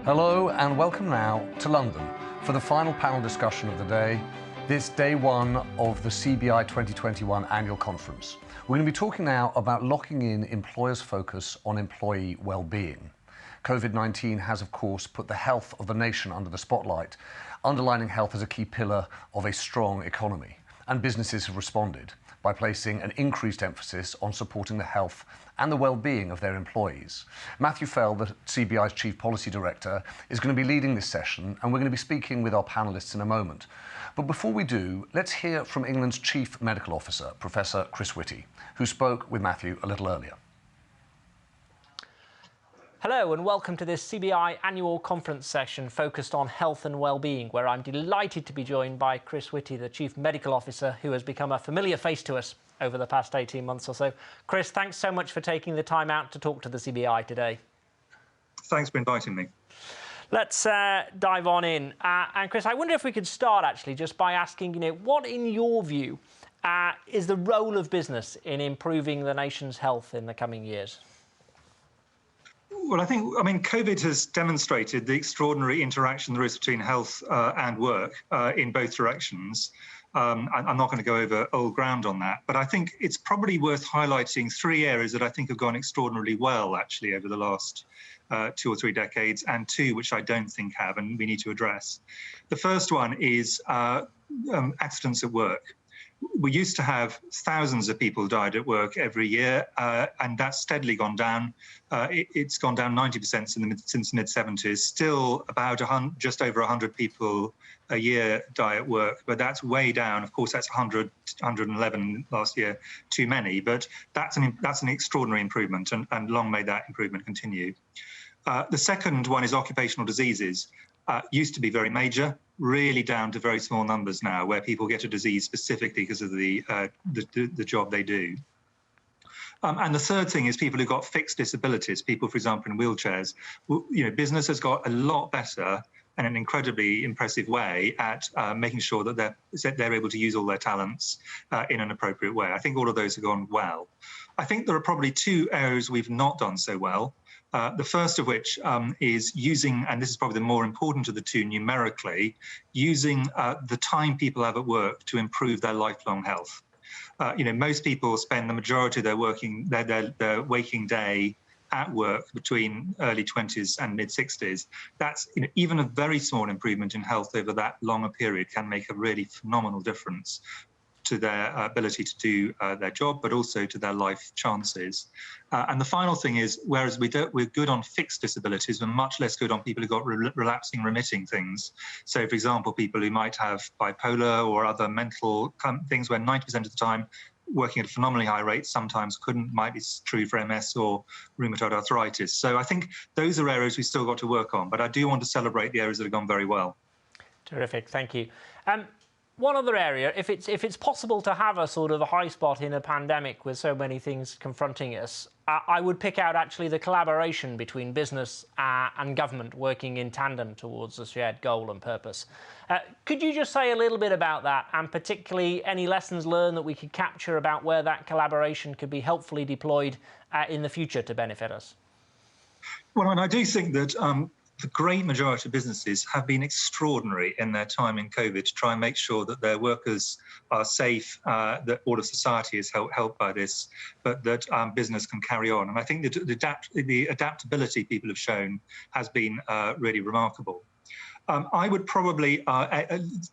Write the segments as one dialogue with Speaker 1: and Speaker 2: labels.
Speaker 1: Hello and welcome now to London for the final panel discussion of the day, this day one of the CBI 2021 annual conference. We're going to be talking now about locking in employers' focus on employee well-being. COVID-19 has, of course, put the health of the nation under the spotlight, underlining health as a key pillar of a strong economy. And businesses have responded by placing an increased emphasis on supporting the health and the well-being of their employees. Matthew Fell, the CBI's Chief Policy Director, is going to be leading this session, and we're going to be speaking with our panellists in a moment. But before we do, let's hear from England's Chief Medical Officer, Professor Chris Whitty, who spoke with Matthew a little earlier.
Speaker 2: Hello and welcome to this CBI annual conference session focused on health and well-being, where I'm delighted to be joined by Chris Whitty, the Chief Medical Officer, who has become a familiar face to us over the past 18 months or so. Chris, thanks so much for taking the time out to talk to the CBI today.
Speaker 3: Thanks for inviting me.
Speaker 2: Let's dive on in. And Chris, I wonder if we could start actually just by asking, what in your view is the role of business in improving the nation's health in the coming years?
Speaker 3: Well, I mean, COVID has demonstrated the extraordinary interaction there is between health and work in both directions. I'm not going to go over old ground on that, but I think it's probably worth highlighting three areas that I think have gone extraordinarily well, actually, over the last 2 or 3 decades, and two which I don't think have, and we need to address. The first one is accidents at work. We used to have thousands of people died at work every year, and that's steadily gone down. It's gone down 90% since the mid-70s. Still about just over 100 people a year die at work, but that's way down. Of course, that's 111 last year, too many, but that's an extraordinary improvement, and long may that improvement continue. The second one is occupational diseases. Used to be very major, really down to very small numbers now, where people get a disease specifically because of the job they do. And the third thing is people who've got fixed disabilities, people, for example, in wheelchairs. Business has got a lot better in an incredibly impressive way at making sure that they're able to use all their talents in an appropriate way. I think all of those have gone well. I think there are probably two areas we've not done so well. The first of which is using, and this is probably the more important of the two numerically, using the time people have at work to improve their lifelong health. Most people spend the majority of their waking day at work between early 20s and mid 60s. That's even a very small improvement in health over that longer period can make a really phenomenal difference to their ability to do their job, but also to their life chances. And the final thing is, whereas we're good on fixed disabilities, we're much less good on people who've got relapsing, remitting things. So, for example, people who might have bipolar or other mental things where 90% of the time working at a phenomenally high rate sometimes might be true for MS or rheumatoid arthritis. So I think those are areas we've still got to work on, but I do want to celebrate the areas that have gone very well.
Speaker 2: Terrific, thank you. One other area, if it's possible to have a sort of a high spot in a pandemic with so many things confronting us, I would pick out actually the collaboration between business and government working in tandem towards a shared goal and purpose. Could you just say a little bit about that, and particularly any lessons learned that we could capture about where that collaboration could be helpfully deployed in the future to benefit us?
Speaker 3: Well, and I do think that the great majority of businesses have been extraordinary in their time in COVID to try and make sure that their workers are safe, that all of society is helped by this, but that business can carry on. And I think the adaptability people have shown has been really remarkable. I would probably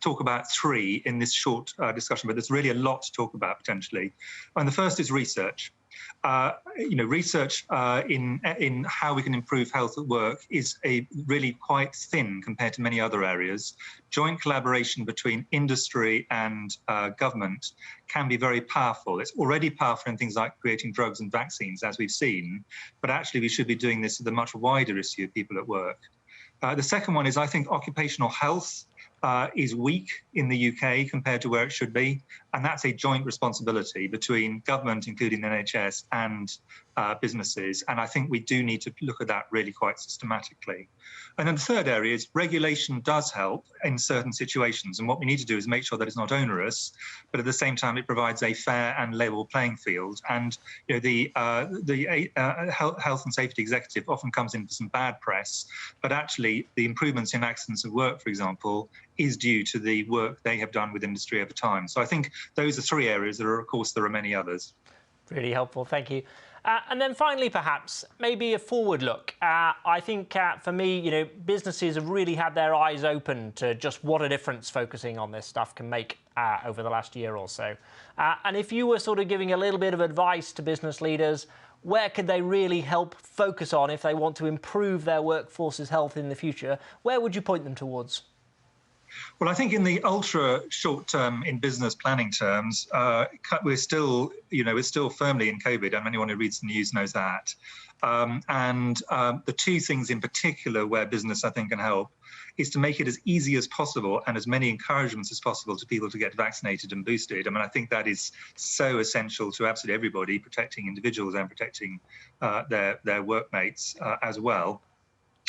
Speaker 3: talk about three in this short discussion, but there's really a lot to talk about potentially. And the first is research. Research in how we can improve health at work is really quite thin compared to many other areas. Joint collaboration between industry and government can be very powerful. It's already powerful in things like creating drugs and vaccines, as we've seen, but actually we should be doing this with a much wider issue of people at work. The second one is, I think, occupational health is weak in the UK compared to where it should be. And that's a joint responsibility between government, including the NHS, and businesses. And I think we do need to look at that really quite systematically. And then the third area is regulation does help in certain situations. And what we need to do is make sure that it's not onerous, but at the same time, it provides a fair and level playing field. And the health and safety executive often comes in for some bad press, but actually the improvements in accidents of work, for example, is due to the work they have done with industry over time. So I think those are three areas. Of course, there are many others.
Speaker 2: Really helpful, thank you. And then finally, perhaps, maybe a forward look. I think for me, businesses have really had their eyes open to just what a difference focusing on this stuff can make over the last year or so. And if you were sort of giving a little bit of advice to business leaders, where could they really help focus on if they want to improve their workforce's health in the future? Where would you point them towards?
Speaker 3: Well, I think in the ultra short term, in business planning terms, we're still firmly in COVID, and anyone who reads the news knows that. The two things in particular where business, I think, can help is to make it as easy as possible and as many encouragements as possible to people to get vaccinated and boosted. I mean, I think that is so essential to absolutely everybody, protecting individuals and protecting their workmates as well.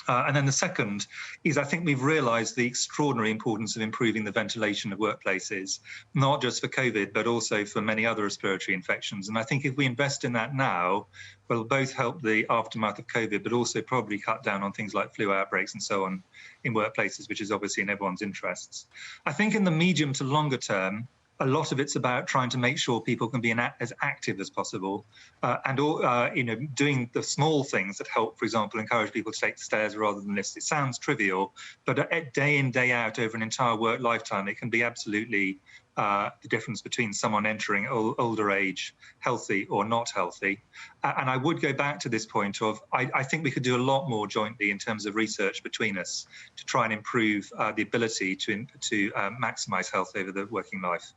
Speaker 3: And then the second is, I think we've realised the extraordinary importance of improving the ventilation of workplaces, not just for COVID, but also for many other respiratory infections. And I think if we invest in that now, we'll both help the aftermath of COVID, but also probably cut down on things like flu outbreaks and so on in workplaces, which is obviously in everyone's interests. I think in the medium to longer term, a lot of it's about trying to make sure people can be as active as possible, doing the small things that help, for example, encourage people to take the stairs rather than lifts. It sounds trivial, but day in, day out over an entire work lifetime, it can be absolutely the difference between someone entering older age, healthy or not healthy. And I would go back to this point of, I think we could do a lot more jointly in terms of research between us to try and improve the ability to maximise health over the working life.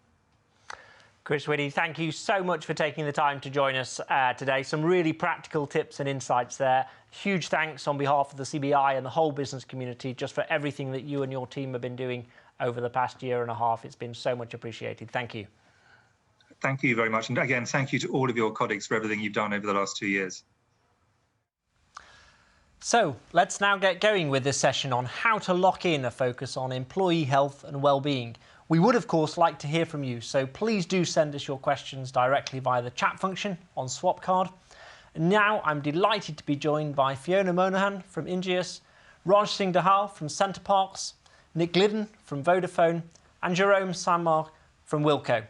Speaker 2: Chris Whitty, thank you so much for taking the time to join us today. Some really practical tips and insights there. Huge thanks on behalf of the CBI and the whole business community just for everything that you and your team have been doing over the past year and a half. It's been so much appreciated. Thank you.
Speaker 3: Thank you very much. And again, thank you to all of your colleagues for everything you've done over the last 2 years.
Speaker 2: So let's now get going with this session on how to lock in a focus on employee health and well-being. We would, of course, like to hear from you, so please do send us your questions directly via the chat function on Swapcard. And now I'm delighted to be joined by Fiona Monahan from Ingeus, Raj Singh Dahal from Centre Parks, Nick Glidden from Vodafone, and Jerome Sanmark from Wilco.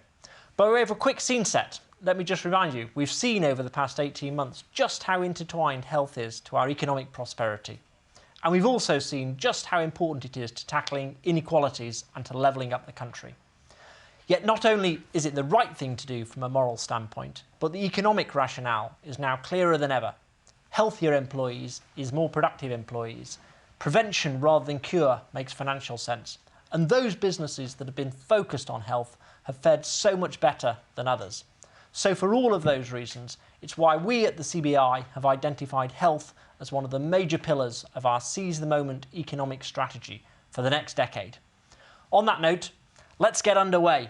Speaker 2: By way of a quick scene set, let me just remind you, we've seen over the past 18 months just how intertwined health is to our economic prosperity. And we've also seen just how important it is to tackling inequalities and to levelling up the country. Yet not only is it the right thing to do from a moral standpoint, but the economic rationale is now clearer than ever. Healthier employees is more productive employees. Prevention rather than cure makes financial sense. And those businesses that have been focused on health have fared so much better than others. So for all of those reasons, it's why we at the CBI have identified health as one of the major pillars of our Seize the Moment economic strategy for the next decade. On that note, let's get underway.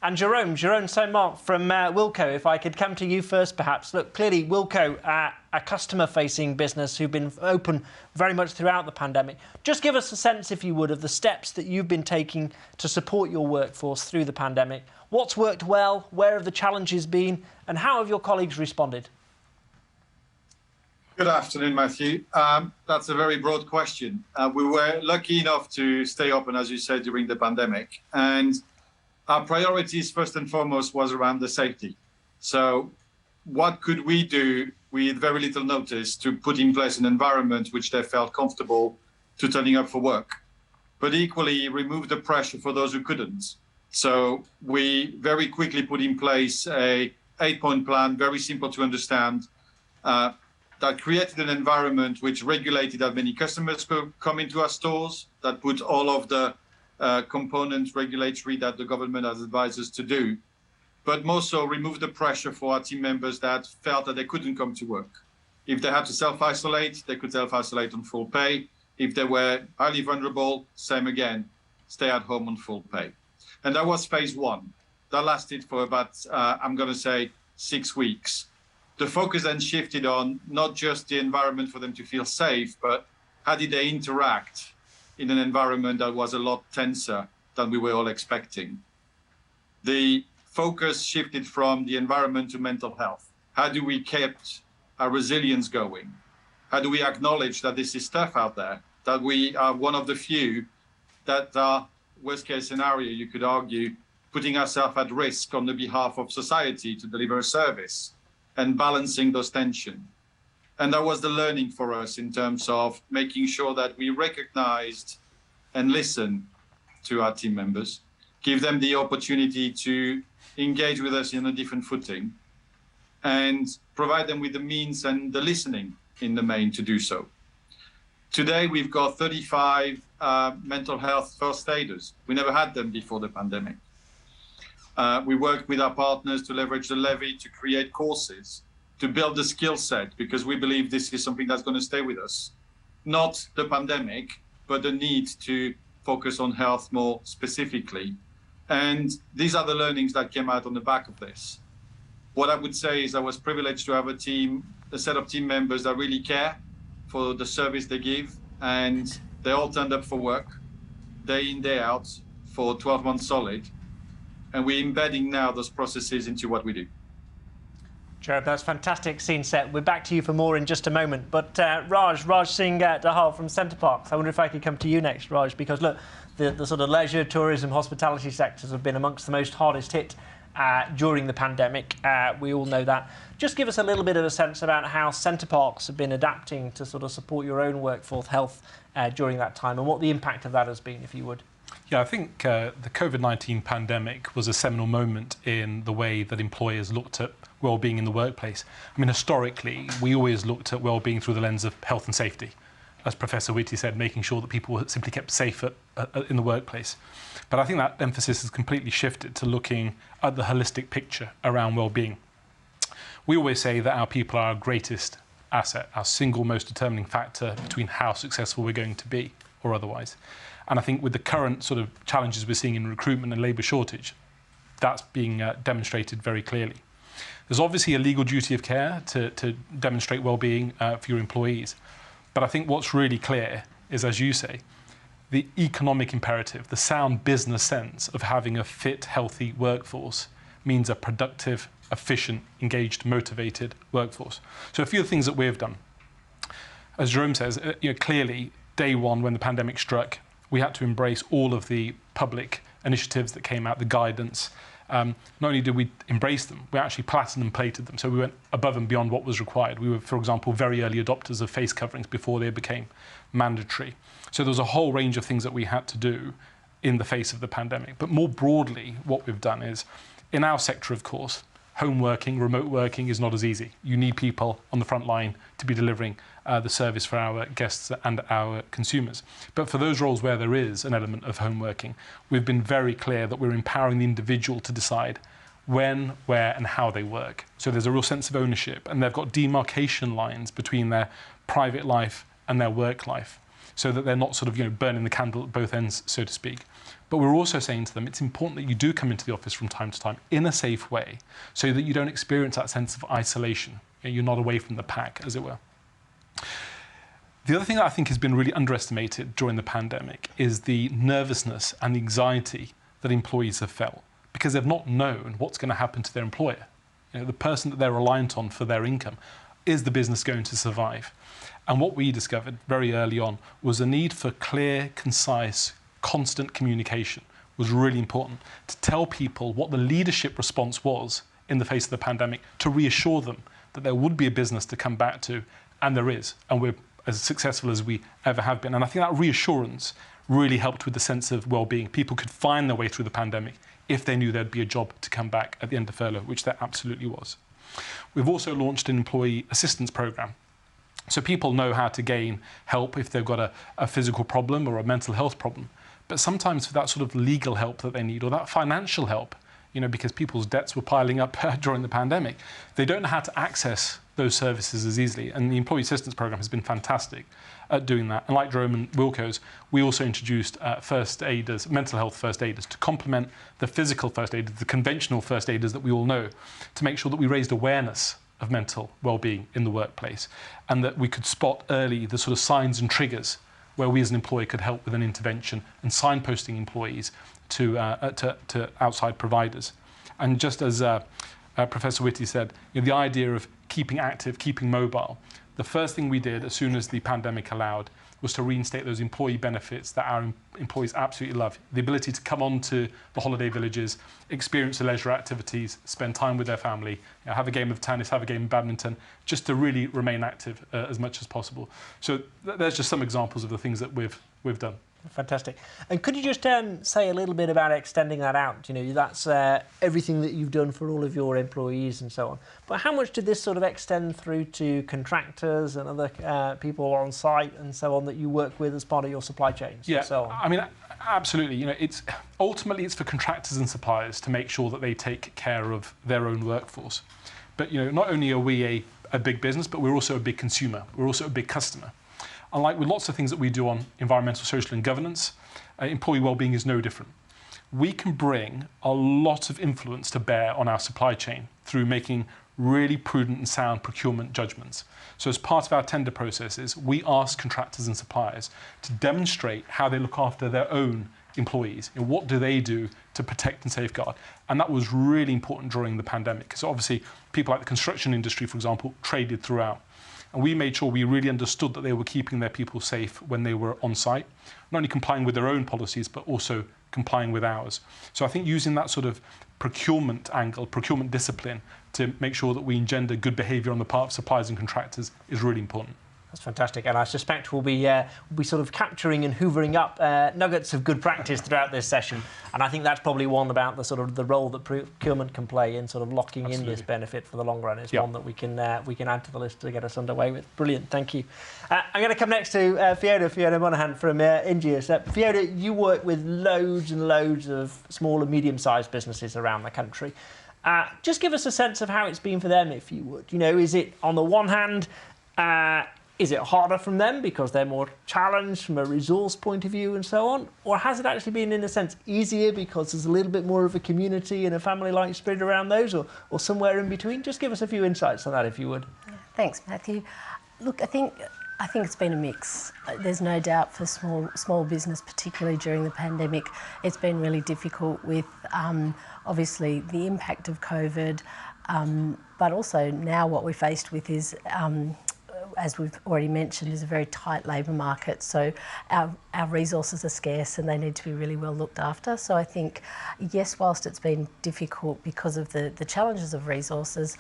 Speaker 2: And Jerome Sanmark from Wilco, if I could come to you first perhaps. Look, clearly Wilco, a customer-facing business who've been open very much throughout the pandemic. Just give us a sense, if you would, of the steps that you've been taking to support your workforce through the pandemic. What's worked well, where have the challenges been, and how have your colleagues responded?
Speaker 4: Good afternoon, Matthew. That's a very broad question. We were lucky enough to stay open, as you said, during the pandemic. And our priorities, first and foremost, was around the safety. So what could we do with very little notice to put in place an environment which they felt comfortable to turning up for work, but equally remove the pressure for those who couldn't? So we very quickly put in place a 8-point plan, very simple to understand, that created an environment which regulated how many customers could come into our stores, that put all of the components regulatory that the government has advised us to do, but more so remove the pressure for our team members that felt that they couldn't come to work. If they had to self-isolate, they could self-isolate on full pay. If they were highly vulnerable, same again, stay at home on full pay. And that was phase one. That lasted for about, I'm going to say, 6 weeks. The focus then shifted on not just the environment for them to feel safe, but how did they interact in an environment that was a lot tenser than we were all expecting. The focus shifted from the environment to mental health. How do we keep our resilience going? How do we acknowledge that this is tough out there, that we are one of the few that are, worst case scenario, you could argue, putting ourselves at risk on the behalf of society to deliver a service and balancing those tensions. And that was the learning for us in terms of making sure that we recognized and listened to our team members, give them the opportunity to engage with us in a different footing, and provide them with the means and the listening in the main to do so. Today, we've got 35 mental health first aiders. We never had them before the pandemic. We worked with our partners to leverage the levy to create courses, to build the skill set, because we believe this is something that's going to stay with us. Not the pandemic, but the need to focus on health more specifically. And these are the learnings that came out on the back of this. What I would say is I was privileged to have a set of team members that really care for the service they give, and they all turned up for work, day in, day out, for 12 months solid. And we're embedding now those processes into what we do.
Speaker 2: Jereb, that's fantastic scene set. We're back to you for more in just a moment. But Raj Singh Dahal from Centre Parks, I wonder if I could come to you next, Raj, because look, the sort of leisure, tourism, hospitality sectors have been amongst the most hardest hit during the pandemic. We all know that. Just give us a little bit of a sense about how Centre Parks have been adapting to sort of support your own workforce health during that time, and what the impact of that has been, if you would.
Speaker 5: Yeah, I think the COVID-19 pandemic was a seminal moment in the way that employers looked at well-being in the workplace. I mean, historically, we always looked at well-being through the lens of health and safety. As Professor Whitty said, making sure that people were simply kept safe in the workplace. But I think that emphasis has completely shifted to looking at the holistic picture around well-being. We always say that our people are our greatest asset, our single most determining factor between how successful we're going to be or otherwise. And I think with the current sort of challenges we're seeing in recruitment and labour shortage, that's being demonstrated very clearly. There's obviously a legal duty of care to demonstrate well-being for your employees. But I think what's really clear is, as you say, the economic imperative, the sound business sense of having a fit, healthy workforce means a productive, efficient, engaged, motivated workforce. So a few of the things that we've done. As Jerome says, clearly, day one when the pandemic struck, we had to embrace all of the public initiatives that came out, the guidance. Not only did we embrace them, we actually platinum plated them. So we went above and beyond what was required. We were, for example, very early adopters of face coverings before they became mandatory. So there was a whole range of things that we had to do in the face of the pandemic. But more broadly, what we've done is, in our sector, of course, home working, remote working is not as easy. You need people on the front line to be delivering the service for our guests and our consumers. But for those roles where there is an element of home working, we've been very clear that we're empowering the individual to decide when, where and how they work. So there's a real sense of ownership, and they've got demarcation lines between their private life and their work life, so that they're not sort of burning the candle at both ends, so to speak. But we're also saying to them, it's important that you do come into the office from time to time in a safe way, so that you don't experience that sense of isolation. You're not away from the pack, as it were. The other thing that I think has been really underestimated during the pandemic is the nervousness and the anxiety that employees have felt, because they've not known what's going to happen to their employer. The person that they're reliant on for their income. Is the business going to survive? And what we discovered very early on was the need for clear, concise, constant communication was really important, to tell people what the leadership response was in the face of the pandemic, to reassure them that there would be a business to come back to, and there is, and we're as successful as we ever have been. And I think that reassurance really helped with the sense of well-being. People could find their way through the pandemic if they knew there'd be a job to come back at the end of furlough, which there absolutely was. We've also launched an employee assistance program. So people know how to gain help if they've got a physical problem or a mental health problem. But sometimes for that sort of legal help that they need, or that financial help, because people's debts were piling up during the pandemic. They don't know how to access those services as easily. And the Employee Assistance Programme has been fantastic at doing that. And like Jerome and Wilco's, we also introduced first aiders, mental health first aiders, to complement the physical first aiders, the conventional first aiders that we all know, to make sure that we raised awareness of mental well-being in the workplace, and that we could spot early the sort of signs and triggers where we as an employer could help with an intervention and signposting employees to outside providers. And just as Professor Whitty said, the idea of keeping active, keeping mobile, the first thing we did as soon as the pandemic allowed was to reinstate those employee benefits that our employees absolutely love. The ability to come on to the holiday villages, experience the leisure activities, spend time with their family, have a game of tennis, have a game of badminton, just to really remain active as much as possible. So there's just some examples of the things that we've done.
Speaker 2: Fantastic. And could you just say a little bit about extending that out? That's everything that you've done for all of your employees and so on. But how much did this sort of extend through to contractors and other people on site and so on that you work with as part of your supply chains?
Speaker 5: Yeah,
Speaker 2: and so on?
Speaker 5: I mean, absolutely. It's ultimately it's for contractors and suppliers to make sure that they take care of their own workforce. But not only are we a big business, but we're also a big consumer. We're also a big customer. And like with lots of things that we do on environmental, social and governance, employee wellbeing is no different. We can bring a lot of influence to bear on our supply chain through making really prudent and sound procurement judgments. So as part of our tender processes, we ask contractors and suppliers to demonstrate how they look after their own employees. What do they do to protect and safeguard? And that was really important during the pandemic, because obviously people like the construction industry, for example, traded throughout. And we made sure we really understood that they were keeping their people safe when they were on site, not only complying with their own policies, but also complying with ours. So I think using that sort of procurement angle, procurement discipline, to make sure that we engender good behaviour on the part of suppliers and contractors is really important.
Speaker 2: That's fantastic, and I suspect we'll be sort of capturing and hoovering up nuggets of good practice throughout this session. And I think that's probably one about the role that procurement can play in sort of locking
Speaker 5: Absolutely.
Speaker 2: in this benefit for the long run. It's one that we can add to the list to get us underway with. Brilliant, thank you. I'm going to come next to Fiona Monaghan from Ingeus. Fiona, you work with loads and loads of small and medium-sized businesses around the country. Just give us a sense of how it's been for them, if you would. Is it on the one hand? Is it harder from them because they're more challenged from a resource point of view and so on? Or has it actually been, in a sense, easier because there's a little bit more of a community and a family-like spirit around those, or somewhere in between? Just give us a few insights on that, if you would.
Speaker 6: Thanks, Matthew. Look, I think it's been a mix. There's no doubt for small business, particularly during the pandemic, it's been really difficult with, obviously, the impact of COVID, but also now what we're faced with is as we've already mentioned, is a very tight labour market. So our resources are scarce and they need to be really well looked after. So I think, yes, whilst it's been difficult because of the challenges of resources,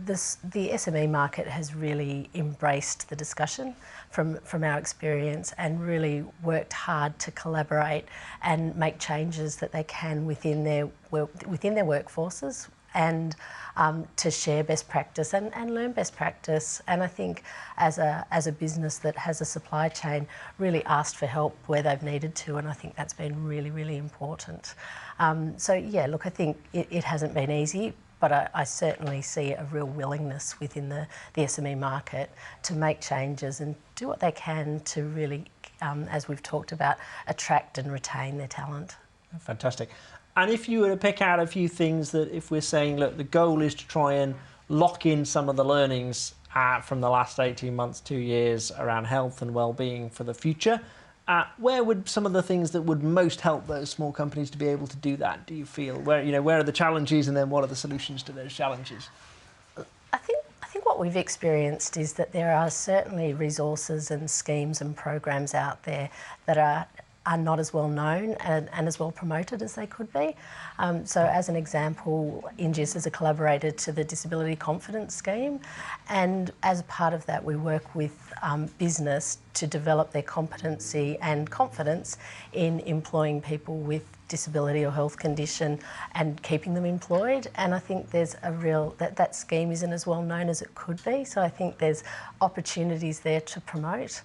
Speaker 6: the SME market has really embraced the discussion from our experience and really worked hard to collaborate and make changes that they can within their workforces, and to share best practice and learn best practice. And I think as a business that has a supply chain, really asked for help where they've needed to, and I think that's been really, really important. So yeah, look, I think it hasn't been easy, but I certainly see a real willingness within the SME market to make changes and do what they can to really, as we've talked about, attract and retain their talent.
Speaker 2: Fantastic. And if you were to pick out a few things that, if we're saying, look, the goal is to try and lock in some of the learnings from the last 18 months, 2 years around health and well-being for the future, where would some of the things that would most help those small companies to be able to do that, do you feel? Where are the challenges, and then what are the solutions to those challenges?
Speaker 6: I think what we've experienced is that there are certainly resources and schemes and programs out there that are not as well known and as well promoted as they could be. So as an example, Ingeus is a collaborator to the Disability Confidence Scheme, and as a part of that we work with business to develop their competency and confidence in employing people with disability or health condition and keeping them employed. And I think there's a real, that scheme isn't as well known as it could be, so I think there's opportunities there to promote.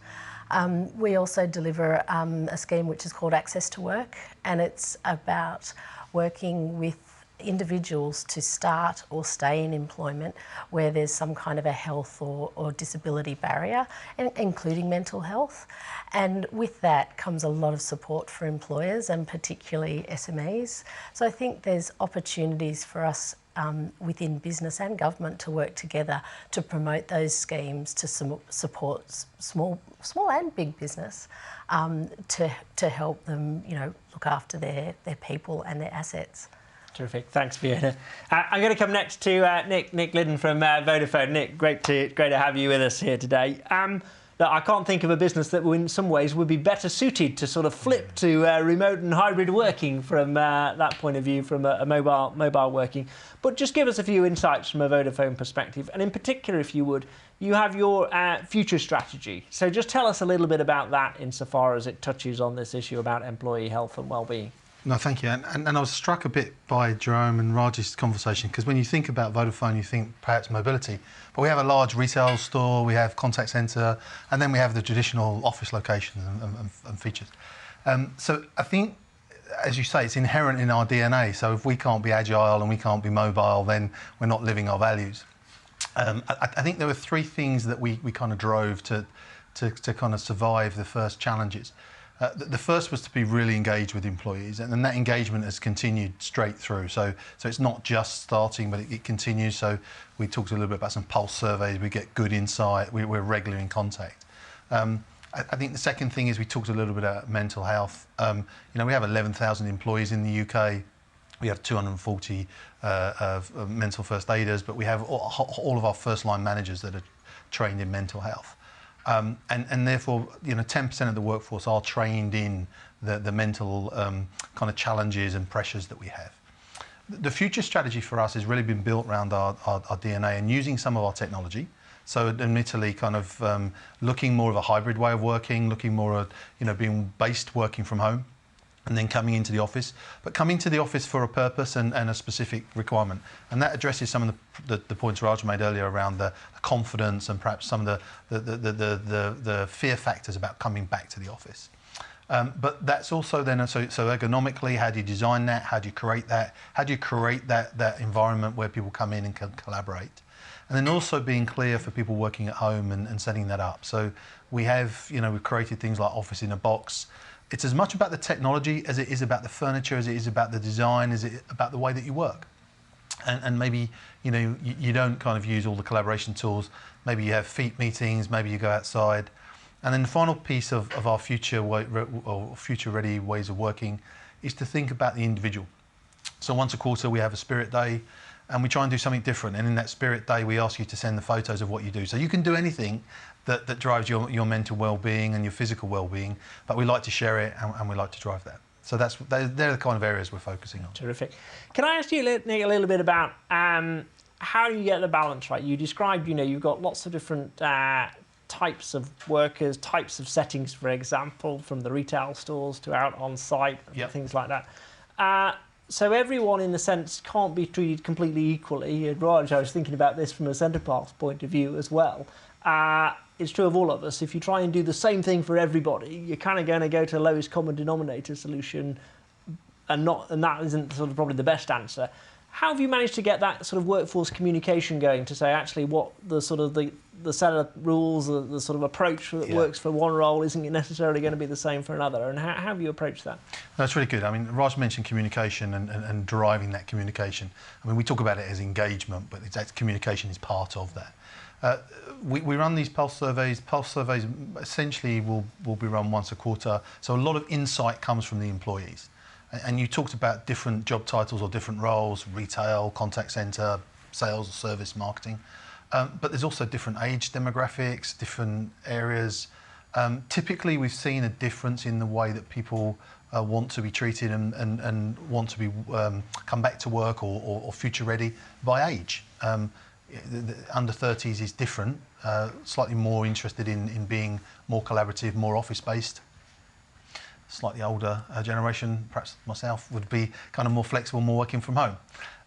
Speaker 6: We also deliver a scheme which is called Access to Work, and it's about working with individuals to start or stay in employment where there's some kind of a health or disability barrier, including mental health. And with that comes a lot of support for employers and particularly SMEs. So I think there's opportunities for us within business and government to work together to promote those schemes to support small and big business to help them, look after their people and their assets.
Speaker 2: Terrific, thanks, Fiona. I'm going to come next to Nick Liddon from Vodafone. Nick, great to have you with us here today. Look, I can't think of a business that in some ways would be better suited to sort of flip to remote and hybrid working from that point of view, from a mobile working. But just give us a few insights from a Vodafone perspective, and in particular, if you would, you have your future strategy. So just tell us a little bit about that insofar as it touches on this issue about employee health and well-being.
Speaker 7: No, thank you. And I was struck a bit by Jerome and Raj's conversation, because when you think about Vodafone, you think perhaps mobility. But we have a large retail store, we have contact centre, and then we have the traditional office locations and features. So I think, as you say, it's inherent in our DNA. So if we can't be agile and we can't be mobile, then we're not living our values. I think there were three things that we kind of drove to kind of survive the first challenges. The first was to be really engaged with employees, and then that engagement has continued straight through. So it's not just starting, but it continues. So we talked a little bit about some pulse surveys. We get good insight. We're regularly in contact. I think the second thing is we talked a little bit about mental health. We have 11,000 employees in the UK. We have 240 mental first aiders, but we have all of our first line managers that are trained in mental health. And therefore, 10% of the workforce are trained in the mental kind of challenges and pressures that we have. The future strategy for us has really been built around our DNA and using some of our technology. So admittedly, kind of looking more of a hybrid way of working, looking more at being based working from home, and then coming into the office, but coming to the office for a purpose and a specific requirement. And that addresses some of the points Raj made earlier around the confidence and perhaps some of the fear factors about coming back to the office. But that's also then, so ergonomically, how do you design that? How do you create that? How do you create that environment where people come in and can collaborate? And then also being clear for people working at home and setting that up. So we have, we've created things like Office in a Box. It's as much about the technology as it is about the furniture, as it is about the design, as it is about the way that you work. And maybe, you don't kind of use all the collaboration tools. Maybe you have feet meetings, maybe you go outside. And then the final piece of our future-ready ways of working is to think about the individual. So once a quarter, we have a Spirit Day, and we try and do something different. And in that Spirit Day, we ask you to send the photos of what you do. So you can do anything that drives your mental well-being and your physical well-being, but we like to share it and we like to drive that. So they're the kind of areas we're focusing on. Terrific.
Speaker 2: Can I ask you, Nick, a little bit about how you get the balance right? You described, you've got lots of different types of workers, types of settings, for example, from the retail stores to out on site, and things like that. So everyone, in a sense, can't be treated completely equally. Raj, I was thinking about this from a Centre Parks point of view as well. It's true of all of us. If you try and do the same thing for everybody, you're kind of going to go to the lowest common denominator solution, and that isn't sort of probably the best answer. How have you managed to get that sort of workforce communication going to say actually what the sort of the set of rules, the sort of approach that works for one role isn't necessarily going to be the same for another? And how have you approached that?
Speaker 7: That's really good. I mean, Raj mentioned communication and driving that communication. I mean, we talk about it as engagement, but that communication is part of that. We run these pulse surveys. Pulse surveys essentially will be run once a quarter. So a lot of insight comes from the employees. And you talked about different job titles or different roles, retail, contact centre, sales, service, marketing. But there's also different age demographics, different areas. Typically, we've seen a difference in the way that people want to be treated and want to be come back to work or future ready by age. The under 30s is different, slightly more interested in being more collaborative, more office-based. Slightly older generation, perhaps myself, would be kind of more flexible, more working from home.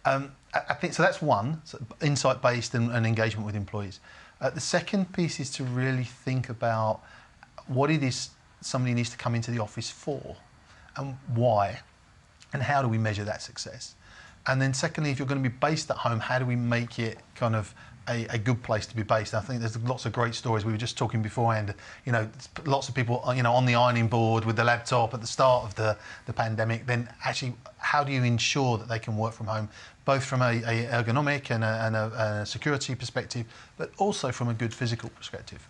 Speaker 7: I think so. That's one, so insight-based and engagement with employees. The second piece is to really think about what it is somebody needs to come into the office for, and why, and how do we measure that success? And then secondly, if you're going to be based at home, how do we make it kind of a good place to be based? I think there's lots of great stories. We were just talking beforehand, lots of people, on the ironing board with the laptop at the start of the pandemic. Then actually, how do you ensure that they can work from home, both from a ergonomic and a security perspective, but also from a good physical perspective?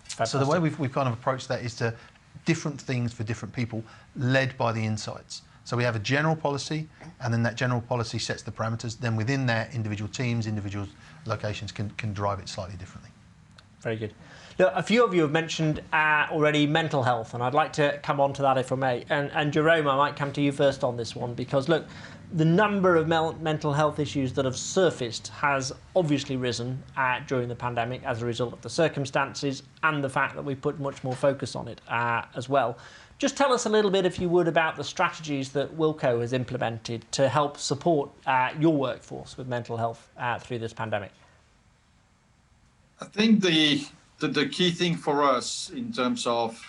Speaker 7: Fantastic. So the way we've kind of approached that is to different things for different people, led by the insights. So we have a general policy, and then that general policy sets the parameters. Then within that, individual teams, individual locations can drive it slightly differently.
Speaker 2: Very good. Look, a few of you have mentioned already mental health, and I'd like to come on to that if I may. And Jerome, I might come to you first on this one, because look, the number of mental health issues that have surfaced has obviously risen during the pandemic as a result of the circumstances and the fact that we put much more focus on it as well. Just tell us a little bit, if you would, about the strategies that Wilko has implemented to help support your workforce with mental health through this pandemic.
Speaker 4: I think the key thing for us in terms of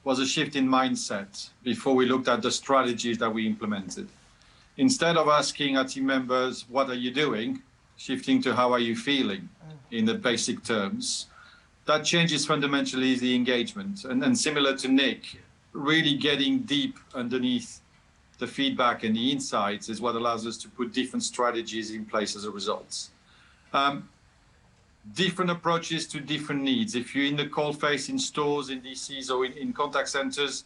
Speaker 4: was a shift in mindset before we looked at the strategies that we implemented. Instead of asking our team members, what are you doing? Shifting to how are you feeling in the basic terms. That changes fundamentally the engagement. And similar to Nick, really getting deep underneath the feedback and the insights is what allows us to put different strategies in place as a result. Different approaches to different needs. If you're in the cold face in stores, in DCs, or in contact centers,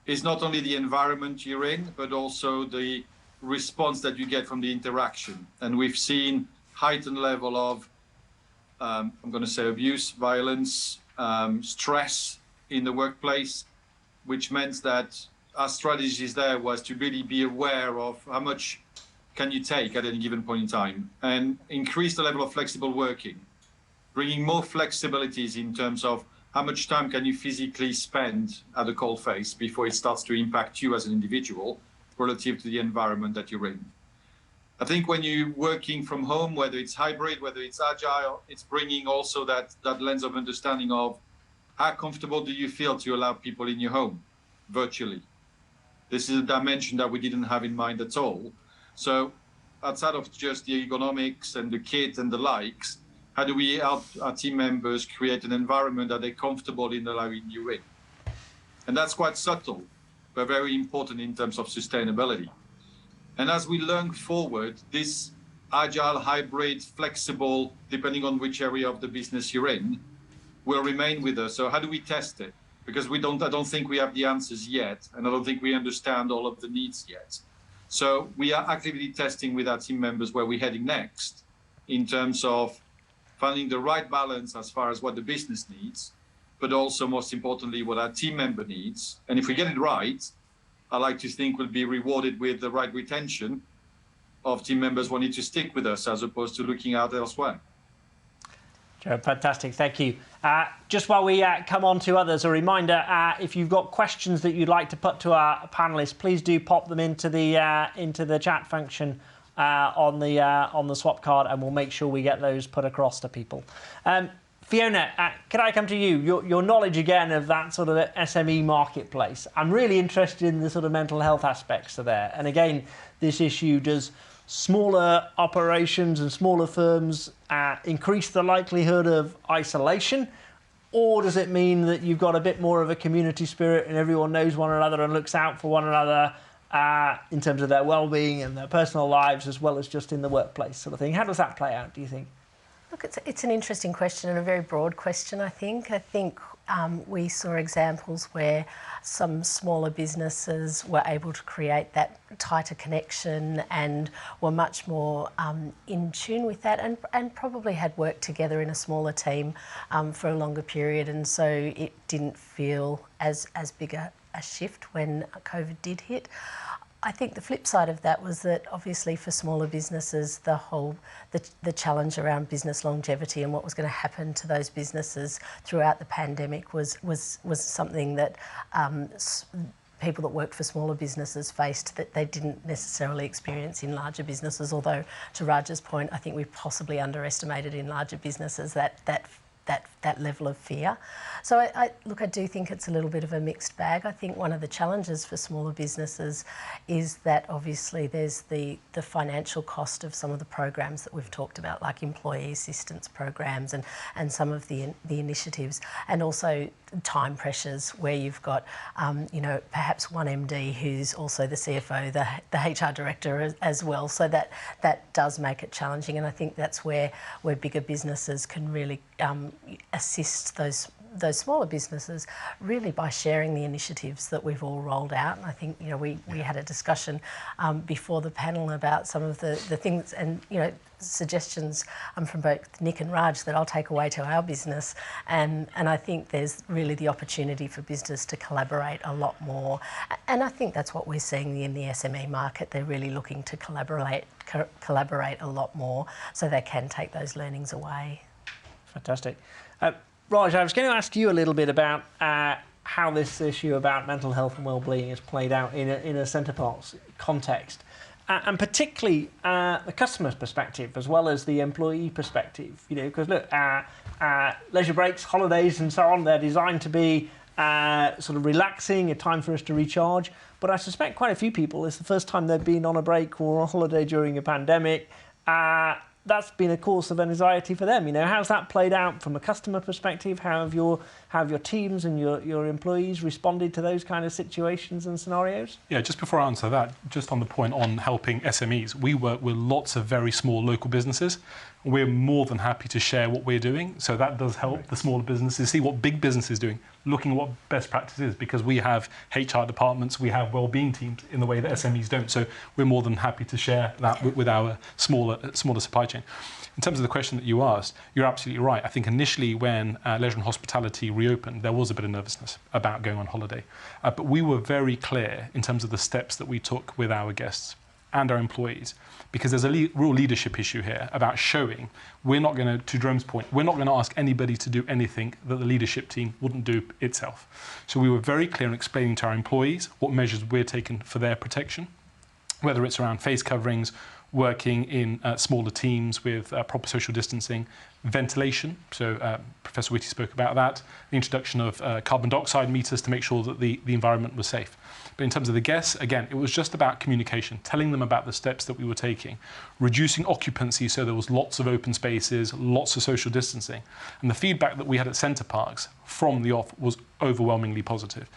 Speaker 4: it's not only the environment you're in, but also the response that you get from the interaction. And we've seen heightened level of, I'm going to say, abuse, violence, stress in the workplace, which meant that our strategies there was to really be aware of how much can you take at any given point in time and increase the level of flexible working, bringing more flexibilities in terms of how much time can you physically spend at the cold face before it starts to impact you as an individual relative to the environment that you're in. I think when you're working from home, whether it's hybrid, whether it's agile, it's bringing also that lens of understanding of how comfortable do you feel to allow people in your home virtually? This is a dimension that we didn't have in mind at all. So outside of just the ergonomics and the kit and the likes, how do we help our team members create an environment that they're comfortable in allowing you in? And that's quite subtle, but very important in terms of sustainability. And as we learn forward, this agile, hybrid, flexible, depending on which area of the business you're in, will remain with us. So how do we test it? Because I don't think we have the answers yet, and I don't think we understand all of the needs yet. So we are actively testing with our team members where we're heading next in terms of finding the right balance as far as what the business needs, but also most importantly, what our team member needs. And if we get it right, I like to think we'll be rewarded with the right retention of team members wanting to stick with us as opposed to looking out elsewhere.
Speaker 2: Fantastic, thank you. Just while we come on to others, a reminder, if you've got questions that you'd like to put to our panellists, please do pop them into the chat function on the swap card, and we'll make sure we get those put across to people. Fiona, can I come to you? Your knowledge again of that sort of SME marketplace. I'm really interested in the sort of mental health aspects of there. And again, this issue, does smaller operations and smaller firms increase the likelihood of isolation, or does it mean that you've got a bit more of a community spirit and everyone knows one another and looks out for one another in terms of their well-being and their personal lives as well as just in the workplace sort of thing? How does that play out, do you think?
Speaker 6: Look, it's an interesting question and a very broad question, I think. I think we saw examples where some smaller businesses were able to create that tighter connection and were much more in tune with that, and probably had worked together in a smaller team for a longer period, and so it didn't feel as big a shift when COVID did hit. I think the flip side of that was that obviously for smaller businesses, the challenge around business longevity and what was going to happen to those businesses throughout the pandemic was something that people that worked for smaller businesses faced that they didn't necessarily experience in larger businesses. Although, to Raj's point, I think we possibly underestimated in larger businesses that that level of fear. So I do think it's a little bit of a mixed bag. I think one of the challenges for smaller businesses is that obviously there's the financial cost of some of the programs that we've talked about, like employee assistance programs and some of the initiatives, and also time pressures where you've got, perhaps one MD who's also the CFO, the HR director as well. So that does make it challenging, and I think that's where bigger businesses can really assist those smaller businesses really by sharing the initiatives that we've all rolled out. And I think we had a discussion before the panel about some of the things and suggestions from both Nick and Raj that I'll take away to our business, and I think there's really the opportunity for business to collaborate a lot more, and I think that's what we're seeing in the SME market. They're really looking to collaborate a lot more so they can take those learnings away.
Speaker 2: Fantastic. Raj, I was going to ask you a little bit about how this issue about mental health and well-being is played out in a Center Parcs context. And particularly the customer's perspective as well as the employee perspective, because look, leisure breaks, holidays and so on, they're designed to be sort of relaxing, a time for us to recharge. But I suspect quite a few people, it's the first time they've been on a break or a holiday during a pandemic. That's been a cause of anxiety for them. How's that played out from a customer perspective? How have your teams and your employees responded to those kind of situations and scenarios?
Speaker 5: Yeah, just before I answer that, just on the point on helping SMEs, we work with lots of very small local businesses. We're more than happy to share what we're doing. So that does help the smaller businesses see what big business is doing, looking at what best practice is, because we have HR departments, we have wellbeing teams in the way that SMEs don't. So we're more than happy to share that with our smaller supply chain. In terms of the question that you asked, you're absolutely right. I think initially when leisure and hospitality reopened, there was a bit of nervousness about going on holiday. But we were very clear in terms of the steps that we took with our guests and our employees, because there's a real leadership issue here about showing we're not going to Jerome's point, we're not going to ask anybody to do anything that the leadership team wouldn't do itself. So we were very clear in explaining to our employees what measures we're taking for their protection, whether it's around face coverings, working in smaller teams with proper social distancing, ventilation, so Professor Whitty spoke about that, the introduction of carbon dioxide meters to make sure that the environment was safe. But in terms of the guests, again, it was just about communication, telling them about the steps that we were taking, reducing occupancy so there was lots of open spaces, lots of social distancing. And the feedback that we had at Center Parcs from the off was overwhelmingly positive.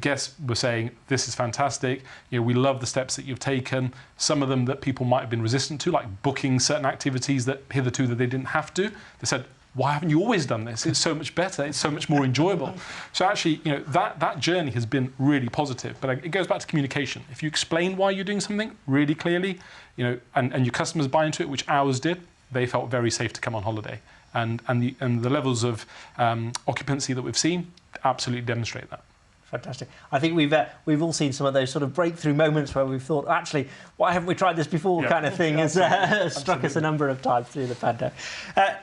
Speaker 5: Guests were saying, this is fantastic, we love the steps that you've taken. Some of them that people might have been resistant to, like booking certain activities that hitherto that they didn't have to. They said, why haven't you always done this? It's so much better. It's so much more enjoyable. So actually, that journey has been really positive. But it goes back to communication. If you explain why you're doing something really clearly, and your customers buy into it, which ours did, they felt very safe to come on holiday. And the levels of occupancy that we've seen absolutely demonstrate that.
Speaker 2: Fantastic. I think we've all seen some of those sort of breakthrough moments where we've thought, actually, why haven't we tried this before, kind of thing, has struck us a number of times through the pandemic.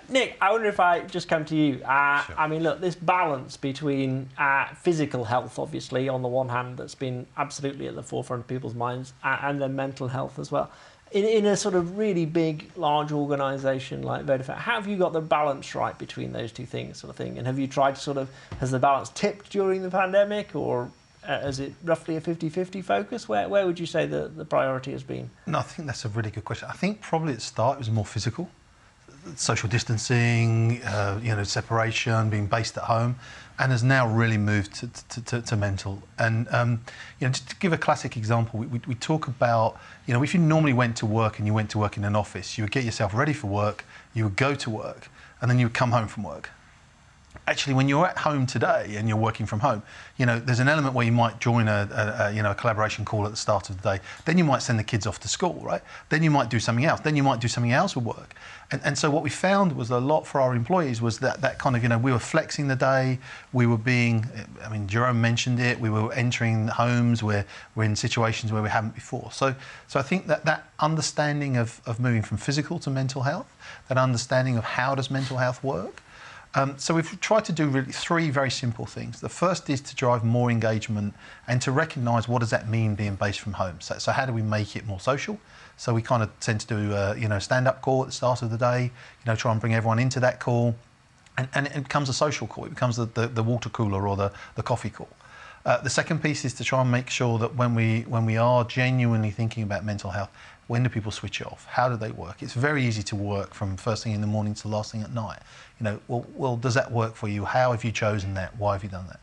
Speaker 2: Nick, I wonder if I just come to you. Sure. I mean, look, this balance between physical health, obviously, on the one hand, that's been absolutely at the forefront of people's minds, and then mental health as well. In a sort of really big, large organisation like Vodafone, how have you got the balance right between those two things, sort of thing? And have you tried to has the balance tipped during the pandemic, or is it roughly a 50-50 focus? Where would you say the priority has been?
Speaker 7: No, I think that's a really good question. I think probably at the start it was more physical. Social distancing, separation, being based at home, and has now really moved to mental. And just to give a classic example, we talk about, if you normally went to work and you went to work in an office, you would get yourself ready for work, you would go to work, and then you would come home from work. Actually, when you're at home today and you're working from home, there's an element where you might join a collaboration call at the start of the day. Then you might send the kids off to school, right? Then you might do something else. Then you might do something else with work. And so what we found was a lot for our employees was that kind of, we were flexing the day. We were Jerome mentioned it. We were entering homes where we're in situations where we haven't before. So I think that understanding of moving from physical to mental health, that understanding of how does mental health work. So we've tried to do really three very simple things. The first is to drive more engagement and to recognise what does that mean being based from home. So how do we make it more social? So we kind of tend to do a stand-up call at the start of the day, try and bring everyone into that call. And it becomes a social call. It becomes the water cooler or the coffee call. The second piece is to try and make sure that when we are genuinely thinking about mental health, when do people switch it off? How do they work? It's very easy to work from first thing in the morning to last thing at night. Well, does that work for you? How have you chosen that? Why have you done that?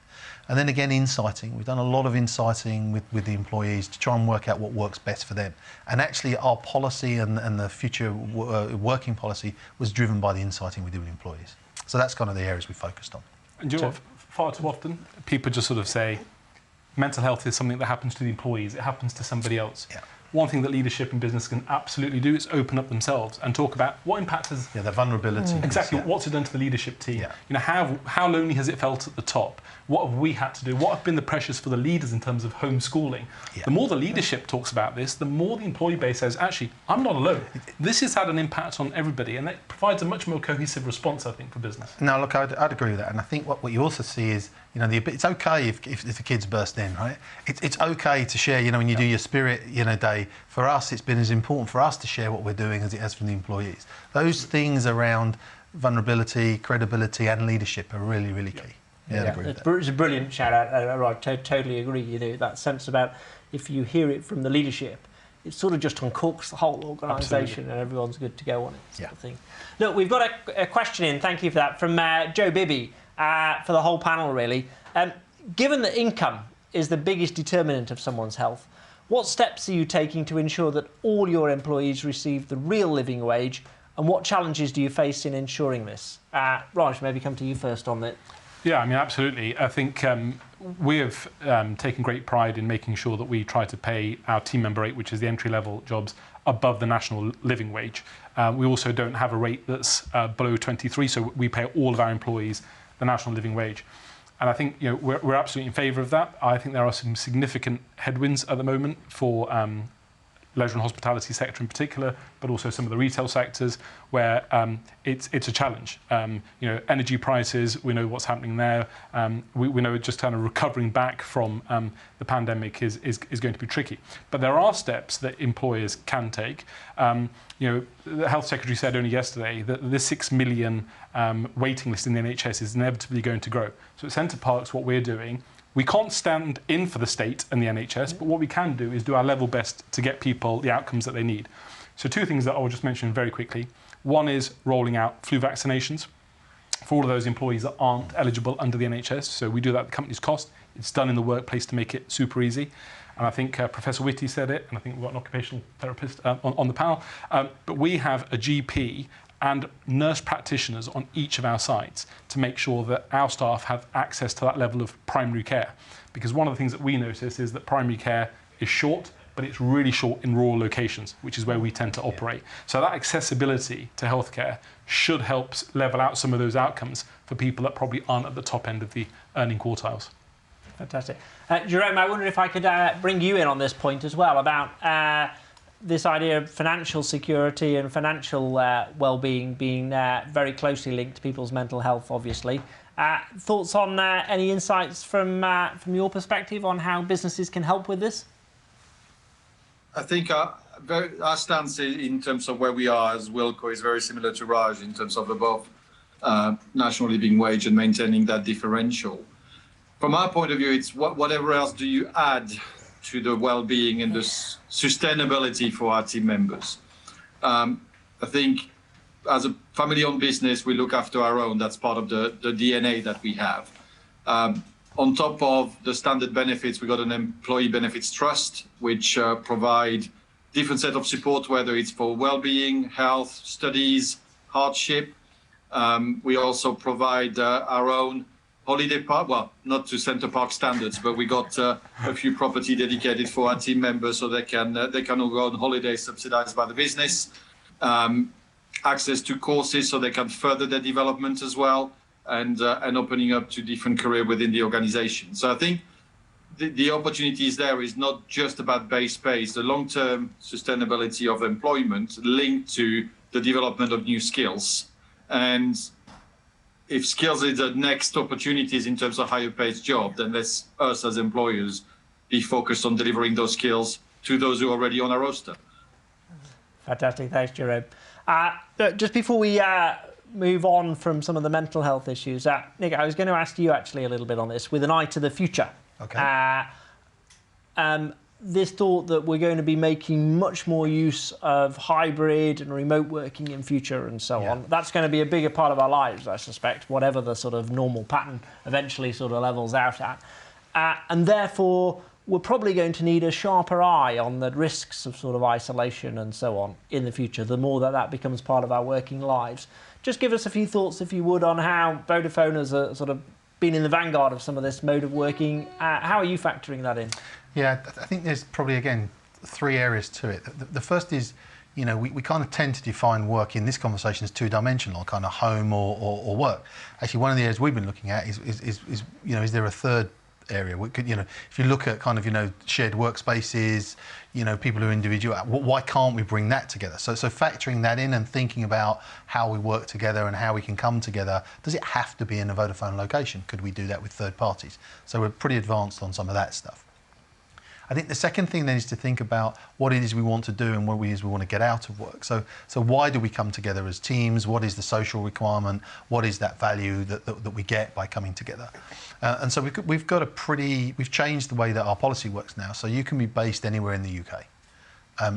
Speaker 7: And then again, insighting. We've done a lot of insighting with the employees to try and work out what works best for them. And actually, our policy and the future working policy was driven by the insighting we did with employees. So that's kind of the areas we focused on.
Speaker 5: And you know what? Far too often, people just sort of say, mental health is something that happens to the employees. It happens to somebody else. Yeah. One thing that leadership in business can absolutely do is open up themselves and talk about what impact has...
Speaker 7: Yeah, the vulnerability.
Speaker 5: Exactly. What's it done to the leadership team? Yeah. How lonely has it felt at the top? What have we had to do? What have been the pressures for the leaders in terms of homeschooling? Yeah. The more the leadership talks about this, the more the employee base says, actually, I'm not alone. This has had an impact on everybody, and it provides a much more cohesive response, I think, for business.
Speaker 7: No, look, I'd agree with that. And I think what you also see is, it's okay if the kids burst in, right? It's okay to share, when you do your spirit, day. For us, it's been as important for us to share what we're doing as it has for the employees. Those things around vulnerability, credibility and leadership are really, really key. Yeah, I'd agree with that.
Speaker 2: It's a brilliant shout out. Right, totally agree. That sense about if you hear it from the leadership, it sort of just uncorks the whole organisation and everyone's good to go on it. Sort of thing. Look, we've got a question in, thank you for that, from Joe Bibby for the whole panel, really. Given that income is the biggest determinant of someone's health, what steps are you taking to ensure that all your employees receive the real living wage, and what challenges do you face in ensuring this? Raj, maybe come to you first on that.
Speaker 5: Yeah, absolutely. I think we have taken great pride in making sure that we try to pay our team member rate, which is the entry-level jobs, above the national living wage. We also don't have a rate that's below 23, so we pay all of our employees the national living wage. And I think we're absolutely in favour of that. I think there are some significant headwinds at the moment for leisure and hospitality sector in particular, but also some of the retail sectors where it's a challenge. Energy prices, we know what's happening there. We know just kind of recovering back from the pandemic is going to be tricky. But there are steps that employers can take. The Health Secretary said only yesterday that the 6 million waiting list in the NHS is inevitably going to grow. So at Centre Parks, what we're doing, we can't stand in for the state and the NHS, but what we can do is do our level best to get people the outcomes that they need. So 2 things that I will just mention very quickly. One is rolling out flu vaccinations for all of those employees that aren't eligible under the NHS. So we do that at the company's cost. It's done in the workplace to make it super easy. And I think Professor Whitty said it, and I think we've got an occupational therapist on the panel. But we have a GP and nurse practitioners on each of our sites to make sure that our staff have access to that level of primary care. Because one of the things that we notice is that primary care is short, but it's really short in rural locations, which is where we tend to operate. So that accessibility to healthcare should help level out some of those outcomes for people that probably aren't at the top end of the earning quartiles.
Speaker 2: Fantastic. Jerome, I wonder if I could bring you in on this point as well about this idea of financial security and financial well-being being very closely linked to people's mental health, obviously. Thoughts on any insights from your perspective on how businesses can help with this?
Speaker 4: I think our stance in terms of where we are as Wilco is very similar to Raj in terms of above national living wage and maintaining that differential. From our point of view, it's whatever else do you add to the well-being and the sustainability for our team members. I think as a family-owned business, we look after our own. That's part of the DNA that we have. On top of the standard benefits, we've got an employee benefits trust, which provide different set of support, whether it's for well-being, health, studies, hardship. We also provide our own holiday park, well, not to Centre Park standards, but we got a few property dedicated for our team members so they can all go on holiday subsidized by the business. Access to courses so they can further their development as well, and opening up to different career within the organization. So I think the opportunities there is not just about base pay, the long-term sustainability of employment linked to the development of new skills. And if skills is the next opportunities in terms of higher paid job, then let's us as employers be focused on delivering those skills to those who are already on our roster.
Speaker 2: Fantastic, thanks, Jerome. Just before we move on from some of the mental health issues, Nick, I was going to ask you actually a little bit on this with an eye to the future.
Speaker 7: Okay.
Speaker 2: This thought that we're going to be making much more use of hybrid and remote working in future and so on. That's going to be a bigger part of our lives, I suspect, whatever the sort of normal pattern eventually sort of levels out at. And therefore, we're probably going to need a sharper eye on the risks of sort of isolation and so on in the future, the more that becomes part of our working lives. Just give us a few thoughts, if you would, on how Vodafone has sort of been in the vanguard of some of this mode of working. How are you factoring that in?
Speaker 7: Yeah, I think there's probably, again, 3 areas to it. The first is, you know, we kind of tend to define work in this conversation as 2-dimensional, kind of home or work. Actually, one of the areas we've been looking at is you know, is there a third area? We could, you know, if you look at kind of, you know, shared workspaces, you know, people who are individual, why can't we bring that together? So factoring that in and thinking about how we work together and how we can come together. Does it have to be in a Vodafone location? Could we do that with third parties? So we're pretty advanced on some of that stuff. I think the second thing then is to think about what it is we want to do and what it is we want to get out of work. So why do we come together as teams? What is the social requirement? What is that value that we get by coming together? And so we've changed the way that our policy works now. So you can be based anywhere in the UK.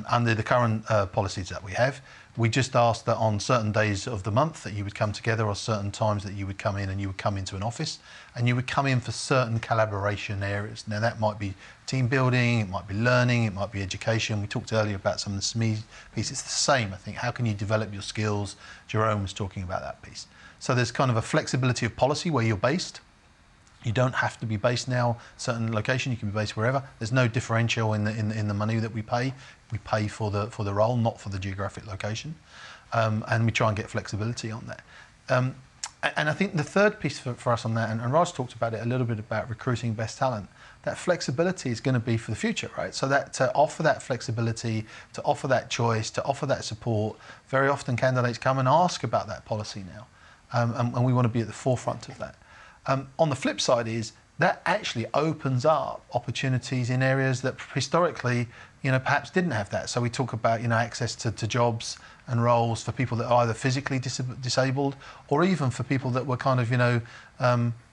Speaker 7: Under the current policies that we have, we just asked that on certain days of the month that you would come together, or certain times that you would come in and you would come into an office, and you would come in for certain collaboration areas. Now that might be team building, it might be learning, it might be education. We talked earlier about some of the SME piece. It's the same, I think. How can you develop your skills? Jerome was talking about that piece. So there's kind of a flexibility of policy where you're based. You don't have to be based now certain location. You can be based wherever. There's no differential in the money that we pay. We pay for the role, not for the geographic location, and we try and get flexibility on that. And I think the third piece for us on that, and Raj talked about it a little bit about recruiting best talent. That flexibility is going to be for the future, right? So that to offer that flexibility, to offer that choice, to offer that support. Very often candidates come and ask about that policy now, and we want to be at the forefront of that. On the flip side is that actually opens up opportunities in areas that historically, you know, perhaps didn't have that. So we talk about, you know, access to jobs and roles for people that are either physically disabled or even for people that were kind of, you know,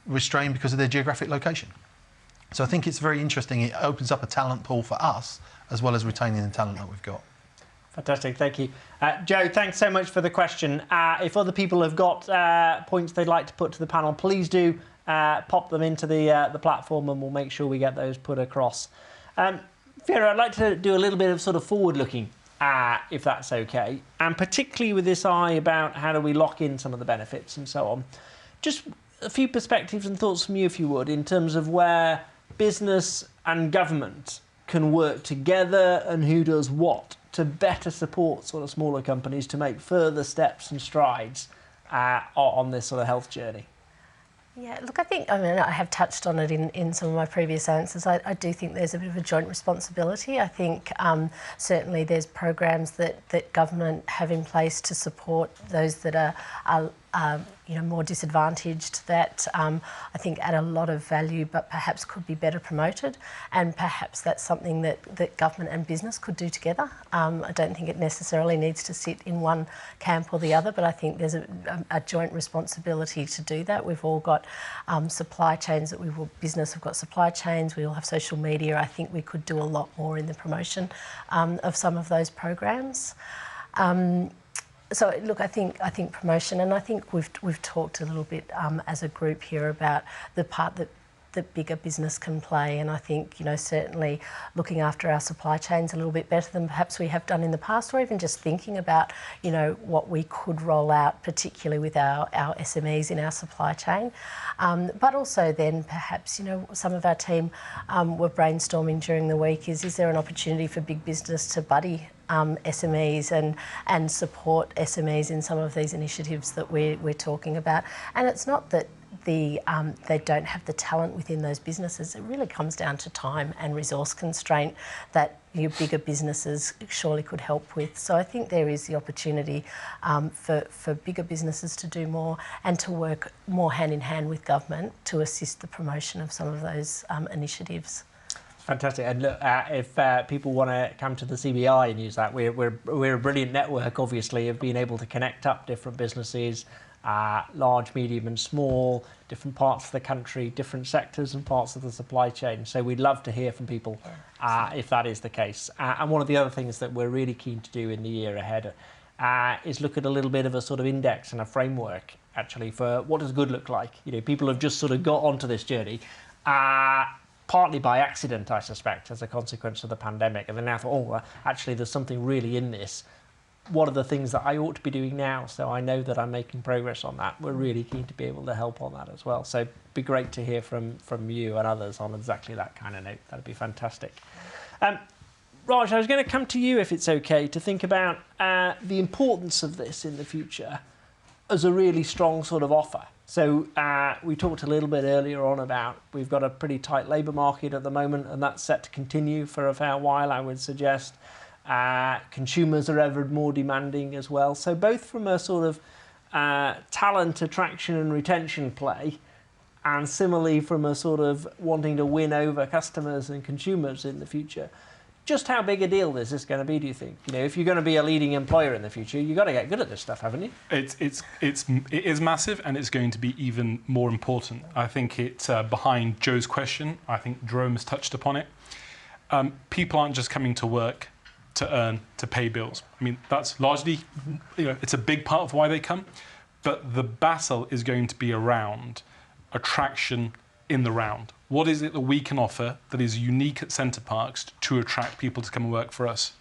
Speaker 7: restrained because of their geographic location. So I think it's very interesting. It opens up a talent pool for us as well as retaining the talent that we've got.
Speaker 2: Fantastic, thank you. Joe, thanks so much for the question. If other people have got points they'd like to put to the panel, please do pop them into the platform and we'll make sure we get those put across. Vera, I'd like to do a little bit of sort of forward-looking, if that's okay, and particularly with this eye about how do we lock in some of the benefits and so on. Just a few perspectives and thoughts from you, if you would, in terms of where business and government can work together and who does what to better support sort of smaller companies to make further steps and strides on this sort of health journey.
Speaker 6: Yeah, look, I mean, I have touched on it in some of my previous answers. I do think there's a bit of a joint responsibility. I think certainly there's programs that government have in place to support those that are you know, more disadvantaged, that I think add a lot of value but perhaps could be better promoted, and perhaps that's something that government and business could do together. I don't think it necessarily needs to sit in one camp or the other, but I think there's a joint responsibility to do that. We've all got supply chains business have got supply chains, we all have social media. I think we could do a lot more in the promotion of some of those programs. So look, I think promotion, and I think we've talked a little bit as a group here about the part that bigger business can play, and I think, you know, certainly looking after our supply chains a little bit better than perhaps we have done in the past, or even just thinking about, you know, what we could roll out, particularly with our SMEs in our supply chain. But also then perhaps, you know, some of our team were brainstorming during the week, is there an opportunity for big business to buddy SMEs and support SMEs in some of these initiatives that we're talking about. And it's not that they don't have the talent within those businesses. It really comes down to time and resource constraint that your bigger businesses surely could help with. So I think there is the opportunity for bigger businesses to do more and to work more hand in hand with government to assist the promotion of some of those initiatives.
Speaker 2: Fantastic. And look, if people want to come to the CBI and use that, we're a brilliant network, obviously, of being able to connect up different businesses, large, medium and small, different parts of the country, different sectors and parts of the supply chain. So we'd love to hear from people if that is the case. And one of the other things that we're really keen to do in the year ahead is look at a little bit of a sort of index and a framework, actually, for what does good look like. You know, people have just sort of got onto this journey, partly by accident, I suspect, as a consequence of the pandemic. And then now thought, oh, well, actually, there's something really in this. What are the things that I ought to be doing now so I know that I'm making progress on that? We're really keen to be able to help on that as well. So it'd be great to hear from you and others on exactly that kind of note. That'd be fantastic. Raj, I was going to come to you, if it's okay, to think about the importance of this in the future as a really strong sort of offer. So we talked a little bit earlier on about we've got a pretty tight labour market at the moment, and that's set to continue for a fair while, I would suggest. Consumers are ever more demanding as well. So both from a sort of talent attraction and retention play, and similarly from a sort of wanting to win over customers and consumers in the future, just how big a deal is this going to be, do you think? You know, if you're going to be a leading employer in the future, you've got to get good at this stuff, haven't you?
Speaker 5: It is massive, and it's going to be even more important. I think it's behind Joe's question. I think Jerome has touched upon it. People aren't just coming to work to earn, to pay bills. I mean, that's largely, it's a big part of why they come. But the battle is going to be around attraction in the round. What is it that we can offer that is unique at Center Parcs to attract people to come and work for us?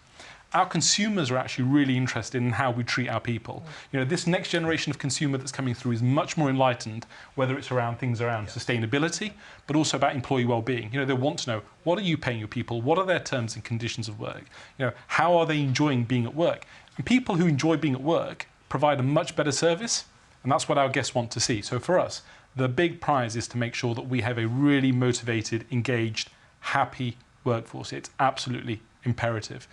Speaker 5: Our consumers are actually really interested in how we treat our people. You know, this next generation of consumer that's coming through is much more enlightened, whether it's around things around sustainability, but also about employee well-being. You know, they want to know, what are you paying your people? What are their terms and conditions of work? You know, how are they enjoying being at work? And people who enjoy being at work provide a much better service, and that's what our guests want to see. So for us, the big prize is to make sure that we have a really motivated, engaged, happy workforce. It's absolutely imperative.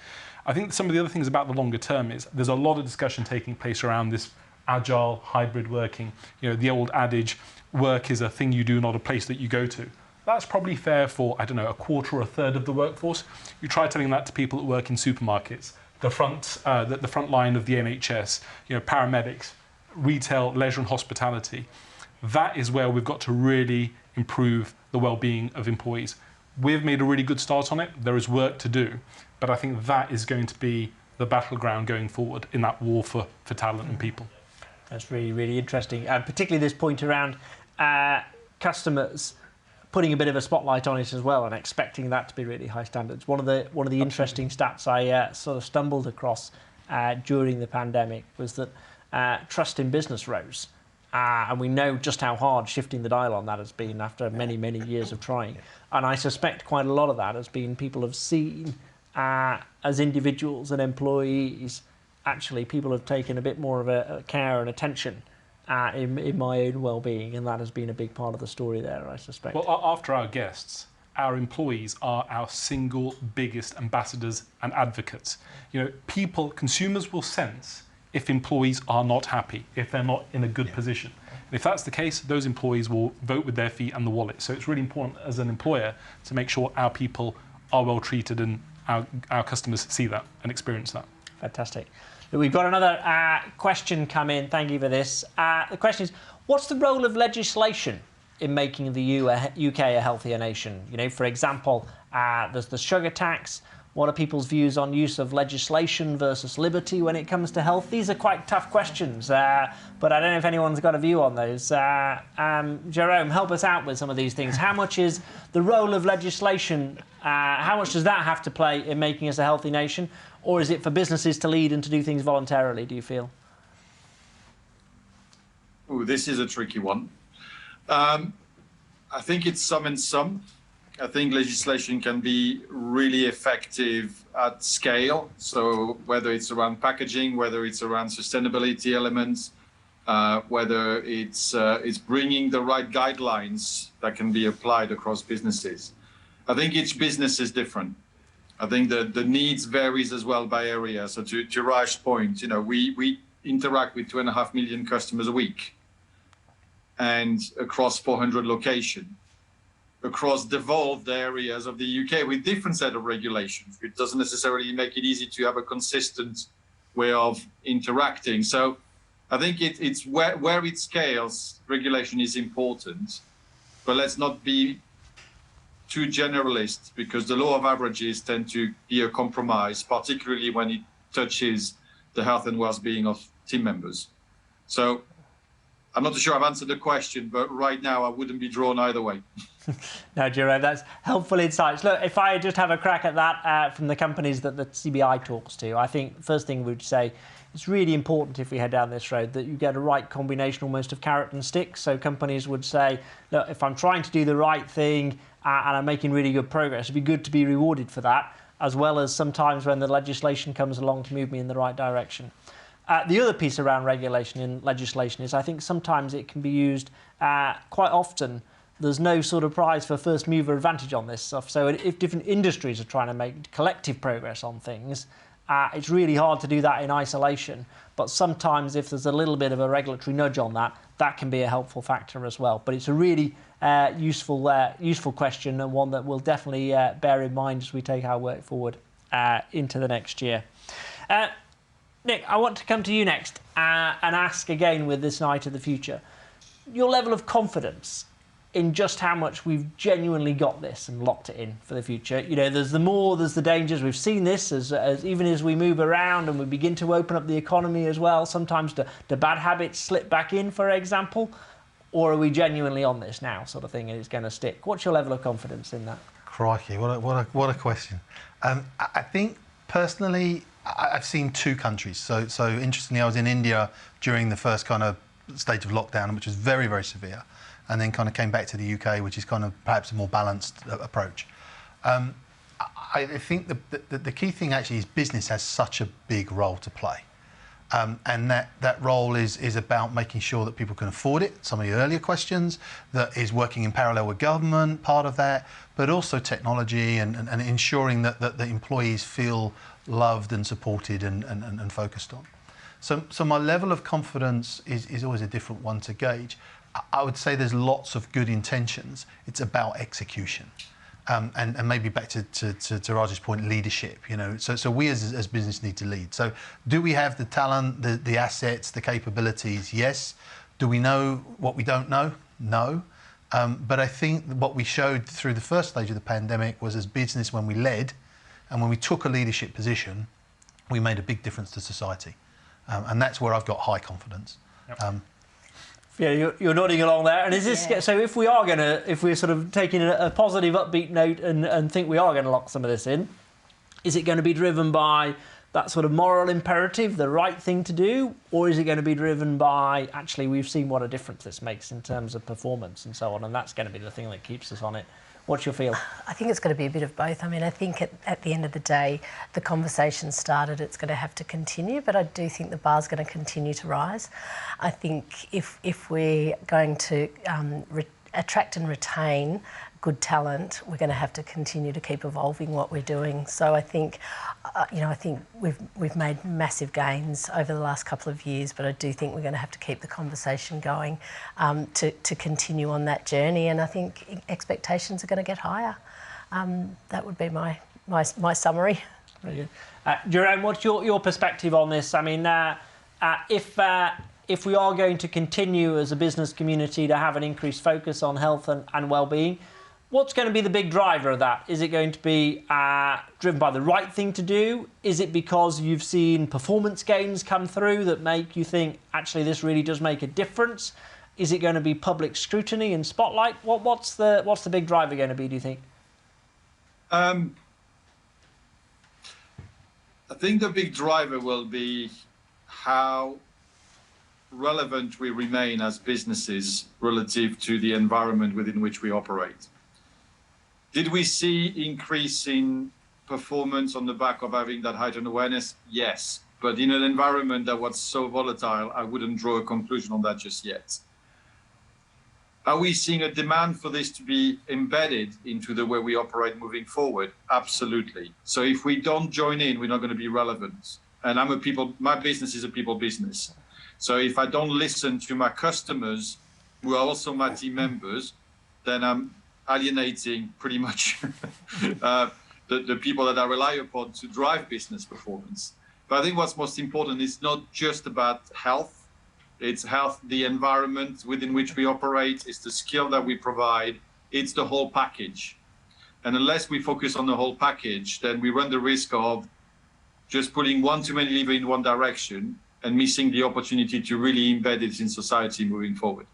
Speaker 5: I think some of the other things about the longer term is there's a lot of discussion taking place around this agile, hybrid working. You know, the old adage, work is a thing you do, not a place that you go to. That's probably fair for, I don't know, a quarter or a third of the workforce. You try telling that to people that work in supermarkets, the front line of the NHS, you know, paramedics, retail, leisure and hospitality. That is where we've got to really improve the well-being of employees. We've made a really good start on it. There is work to do, but I think that is going to be the battleground going forward in that war for talent and people.
Speaker 2: That's really, really interesting, and particularly this point around customers putting a bit of a spotlight on it as well, and expecting that to be really high standards. One of the interesting stats I sort of stumbled across during the pandemic was that trust in business rose. And we know just how hard shifting the dial on that has been after many, many years of trying. And I suspect quite a lot of that has been people have seen as individuals and employees, actually people have taken a bit more of a care and attention in my own well-being, and that has been a big part of the story there, I suspect.
Speaker 5: Well, after our guests, our employees are our single biggest ambassadors and advocates. You know, consumers will sense if employees are not happy, if they're not in a good position. And if that's the case, those employees will vote with their feet and the wallet. So it's really important as an employer to make sure our people are well treated and our customers see that and experience that.
Speaker 2: Fantastic. We've got another question come in. Thank you for this. The question is, what's the role of legislation in making the UK a healthier nation? You know, for example, there's the sugar tax. What are people's views on use of legislation versus liberty when it comes to health? These are quite tough questions, but I don't know if anyone's got a view on those. Jerome, help us out with some of these things. How much is the role of legislation, how much does that have to play in making us a healthy nation? Or is it for businesses to lead and to do things voluntarily, do you feel?
Speaker 4: Ooh, this is a tricky one. I think it's some and some. I think legislation can be really effective at scale. So whether it's around packaging, whether it's around sustainability elements, whether it's bringing the right guidelines that can be applied across businesses. I think each business is different. I think the needs varies as well by area. So to Raj's point, you know, we interact with 2.5 million customers a week and across 400 locations. across devolved areas of the UK with different set of regulations. It doesn't necessarily make it easy to have a consistent way of interacting. So I think it's where it scales, regulation is important, but let's not be too generalist, because the law of averages tend to be a compromise, particularly when it touches the health and well-being of team members. So I'm not sure I've answered the question, but right now I wouldn't be drawn either way.
Speaker 2: No, Jerome, that's helpful insights. Look, if I just have a crack at that from the companies that the CBI talks to, I think the first thing we'd say, it's really important if we head down this road that you get a right combination almost of carrot and stick. So companies would say, look, if I'm trying to do the right thing and I'm making really good progress, it'd be good to be rewarded for that, as well as sometimes when the legislation comes along to move me in the right direction. The other piece around regulation and legislation is I think sometimes it can be used quite often. There's no sort of prize for first mover advantage on this stuff. So if different industries are trying to make collective progress on things, it's really hard to do that in isolation. But sometimes if there's a little bit of a regulatory nudge on that, that can be a helpful factor as well. But it's a really useful question, and one that we'll definitely bear in mind as we take our work forward into the next year. Nick, I want to come to you next and ask again with this eye to the future, your level of confidence in just how much we've genuinely got this and locked it in for the future. You know, there's the dangers. We've seen this as even as we move around and we begin to open up the economy as well, sometimes the bad habits slip back in, for example. Or are we genuinely on this now, sort of thing, and it's going to stick? What's your level of confidence in that?
Speaker 7: Crikey, what a question. I think personally, I've seen two countries. So interestingly, I was in India during the first kind of stage of lockdown, which was very, very severe, and then kind of came back to the UK, which is kind of perhaps a more balanced approach. I think the key thing actually is business has such a big role to play. And that role is about making sure that people can afford it, some of the earlier questions, that is working in parallel with government, part of that, but also technology and ensuring that the employees feel loved and supported and focused on. So my level of confidence is always a different one to gauge. I would say there's lots of good intentions. It's about execution. And maybe back to Raj's point, leadership, you know. So we as business need to lead. So do we have the talent, the assets, the capabilities? Yes. Do we know what we don't know? No. But I think what we showed through the first stage of the pandemic was, as business, when we led and when we took a leadership position, we made a big difference to society. And that's where I've got high confidence.
Speaker 2: Yep. Yeah, you're nodding along there. And is this so? If we're sort of taking a positive, upbeat note and think we are going to lock some of this in, is it going to be driven by that sort of moral imperative, the right thing to do, or is it going to be driven by actually we've seen what a difference this makes in terms of performance and so on, and that's going to be the thing that keeps us on it? What's your feel?
Speaker 6: I think it's going to be a bit of both. I mean, I think at the end of the day, the conversation started, it's going to have to continue, but I do think the bar's going to continue to rise. I think if we're going to attract and retain good talent, we're going to have to continue to keep evolving what we're doing. So I think, I think we've made massive gains over the last couple of years, but I do think we're going to have to keep the conversation going to continue on that journey. And I think expectations are going to get higher. That would be my summary.
Speaker 2: Very good. Jerome, what's your perspective on this? I mean, if we are going to continue as a business community to have an increased focus on health and well-being, what's going to be the big driver of that? Is it going to be driven by the right thing to do? Is it because you've seen performance gains come through that make you think, actually, this really does make a difference? Is it going to be public scrutiny and spotlight? What's the big driver going to be, do you think?
Speaker 4: I think the big driver will be how relevant we remain as businesses relative to the environment within which we operate. Did we see increase in performance on the back of having that heightened awareness? Yes, but in an environment that was so volatile, I wouldn't draw a conclusion on that just yet. Are we seeing a demand for this to be embedded into the way we operate moving forward? Absolutely. So if we don't join in, we're not going to be relevant. And my business is a people business. So if I don't listen to my customers, who are also my team members, then I'm alienating pretty much the people that are relied upon to drive business performance. But I think what's most important is not just about health. It's health, the environment within which we operate, it's the skill that we provide, it's the whole package. And unless we focus on the whole package, then we run the risk of just pulling one too many levers in one direction and missing the opportunity to really embed it in society moving forward.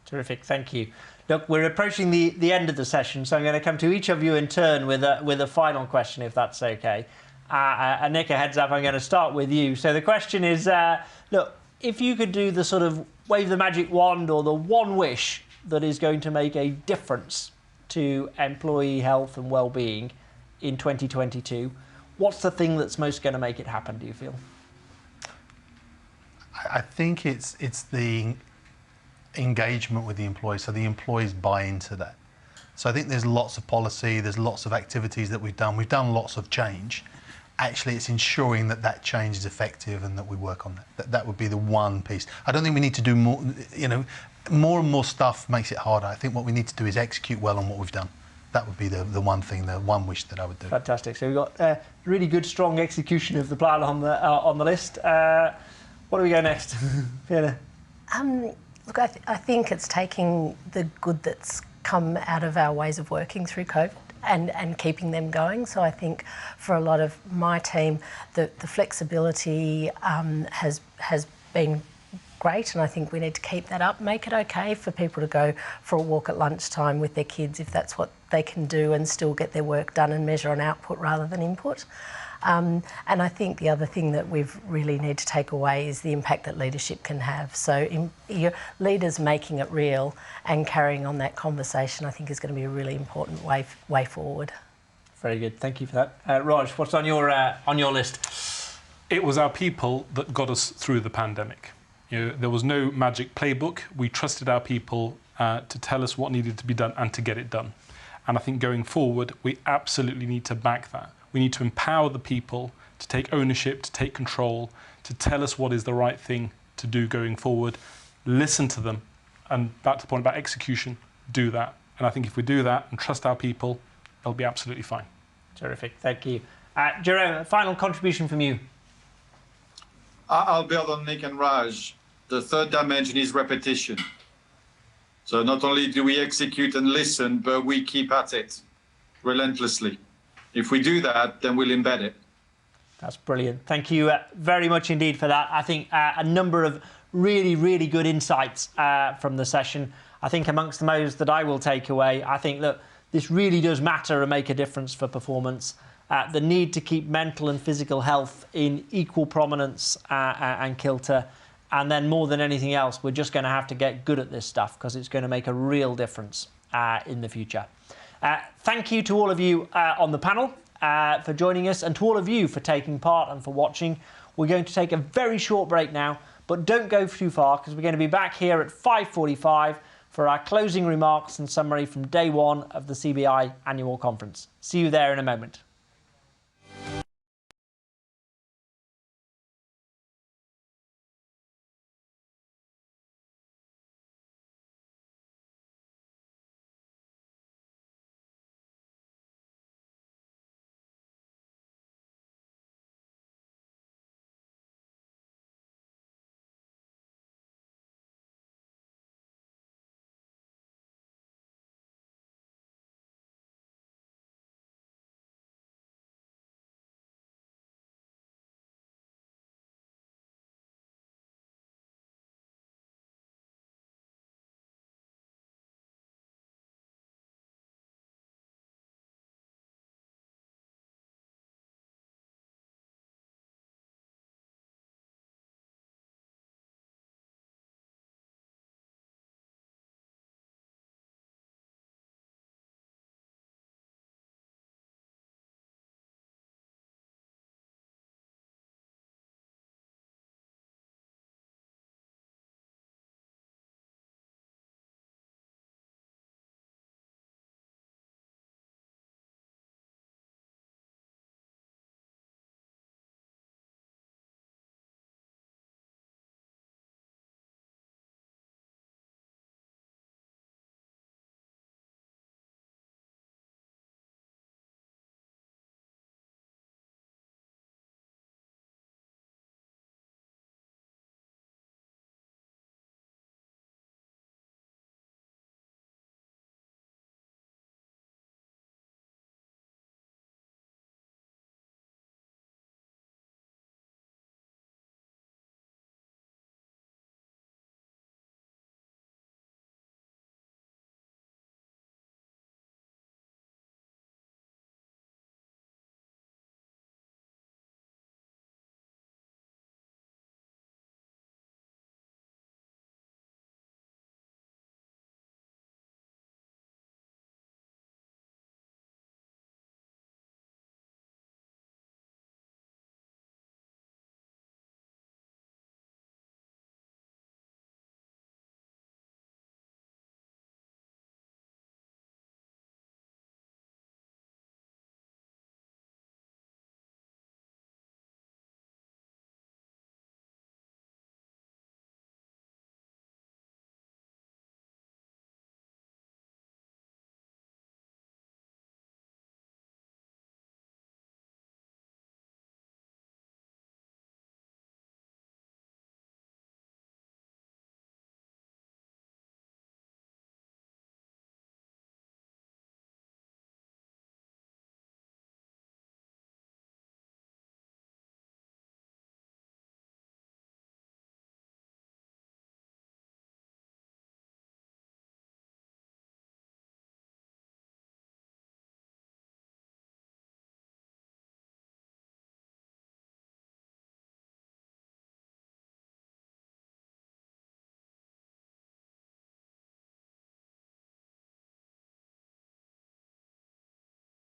Speaker 2: Terrific, thank you. Look, we're approaching the end of the session, so I'm going to come to each of you in turn with a final question, if that's okay. Nick, a heads up, I'm going to start with you. So the question is, look, if you could do the sort of wave the magic wand or the one wish that is going to make a difference to employee health and well-being in 2022, what's the thing that's most going to make it happen, do you feel?
Speaker 7: I think it's the engagement with the employees, so the employees buy into that. So I think there's lots of policy, there's lots of activities that we've done lots of change. Actually, it's ensuring that that change is effective and that we work on that. That would be the one piece. I don't think we need to do more, more and more stuff makes it harder. I think what we need to do is execute well on what we've done. That would be the one thing, the one wish that I would do.
Speaker 2: Fantastic. So we've got really good, strong execution of the plan on the list. What do we go next? Fiona?
Speaker 6: Look, I think it's taking the good that's come out of our ways of working through COVID and keeping them going. So I think for a lot of my team, the flexibility has been great, and I think we need to keep that up. Make it okay for people to go for a walk at lunchtime with their kids if that's what they can do and still get their work done and measure on output rather than input. And I think the other thing that we really need to take away is the impact that leadership can have. So your leaders making it real and carrying on that conversation, I think, is going to be a really important way forward.
Speaker 2: Very good, thank you for that. Raj, what's on your list?
Speaker 5: It was our people that got us through the pandemic. There was no magic playbook. We trusted our people to tell us what needed to be done and to get it done. And I think going forward, we absolutely need to back that. We need to empower the people to take ownership, to take control, to tell us what is the right thing to do going forward, listen to them, and back to the point about execution, do that. And I think if we do that and trust our people, they'll be absolutely fine.
Speaker 2: Terrific, thank you. Jerome, a final contribution from you.
Speaker 4: I'll build on Nick and Raj. The third dimension is repetition. So not only do we execute and listen, but we keep at it relentlessly. If we do that, then we'll embed it.
Speaker 2: That's brilliant. Thank you very much indeed for that. I think a number of really, really good insights from the session. I think amongst the most that I will take away, I think that this really does matter and make a difference for performance. The need to keep mental and physical health in equal prominence and kilter. And then more than anything else, we're just going to have to get good at this stuff because it's going to make a real difference in the future. Thank you to all of you on the panel for joining us, and to all of you for taking part and for watching. We're going to take a very short break now, but don't go too far because we're going to be back here at 5:45 for our closing remarks and summary from day one of the CBI annual conference. See you there in a moment.